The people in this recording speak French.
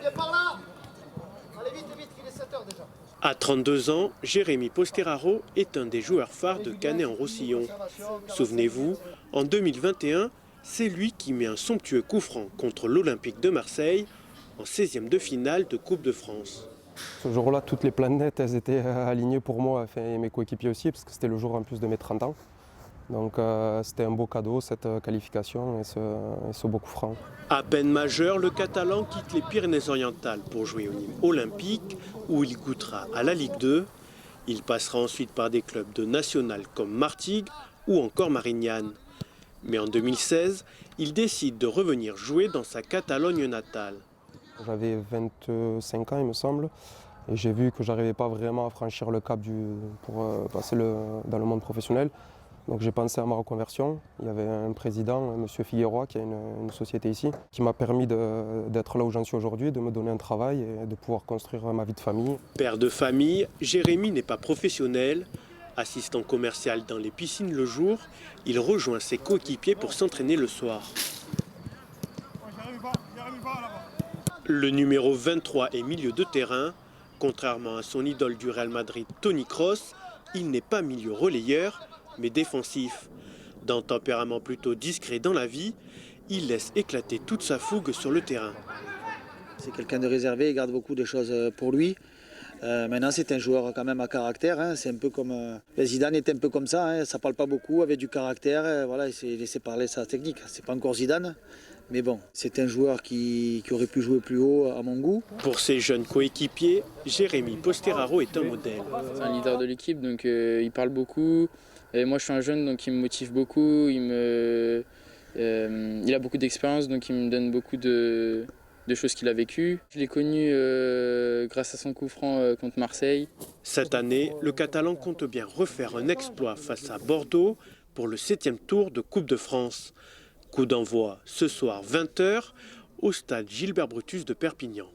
viens par là. Allez vite, vite, il est 7h déjà. À 32 ans, Jérémy Posteraro est un des joueurs phares de Canet-en-Roussillon. Souvenez-vous, en 2021, c'est lui qui met un somptueux coup franc contre l'Olympique de Marseille en 16e de finale de Coupe de France. Ce jour-là, toutes les planètes elles étaient alignées pour moi et mes coéquipiers aussi, parce que c'était le jour en plus de mes 30 ans. Donc c'était un beau cadeau, cette qualification et ce beau coup franc. À peine majeur, le Catalan quitte les Pyrénées-Orientales pour jouer au Nîmes Olympique, où il goûtera à la Ligue 2. Il passera ensuite par des clubs de national comme Martigues ou encore Marignane. Mais en 2016, il décide de revenir jouer dans sa Catalogne natale. J'avais 25 ans, il me semble, et j'ai vu que je n'arrivais pas vraiment à franchir le cap pour passer dans le monde professionnel. Donc j'ai pensé à ma reconversion. Il y avait un président, M. Figueroa, qui a une société ici, qui m'a permis d'être là où j'en suis aujourd'hui, de me donner un travail et de pouvoir construire ma vie de famille. Père de famille, Jérémy n'est pas professionnel. Assistant commercial dans les piscines le jour, il rejoint ses coéquipiers pour s'entraîner le soir. Le numéro 23 est milieu de terrain. Contrairement à son idole du Real Madrid, Toni Kroos, il n'est pas milieu relayeur, mais défensif. D'un tempérament plutôt discret dans la vie, il laisse éclater toute sa fougue sur le terrain. C'est quelqu'un de réservé, il garde beaucoup de choses pour lui. Maintenant, c'est un joueur quand même à caractère. Hein. C'est un peu comme Zidane était un peu comme ça. Hein. Ça parle pas beaucoup, avec du caractère. Voilà, il s'est laissé parler sa technique. C'est pas encore Zidane, mais bon, c'est un joueur qui aurait pu jouer plus haut à mon goût. Pour ses jeunes coéquipiers, Jérémy Posteraro est un modèle. C'est un leader de l'équipe, donc il parle beaucoup. Et moi, je suis un jeune, donc il me motive beaucoup. Il a beaucoup d'expérience, donc il me donne beaucoup de choses qu'il a vécues. Je l'ai connu grâce à son coup franc contre Marseille. Cette année, le Catalan compte bien refaire un exploit face à Bordeaux pour le 7e tour de Coupe de France. Coup d'envoi ce soir 20h au stade Gilbert Brutus de Perpignan.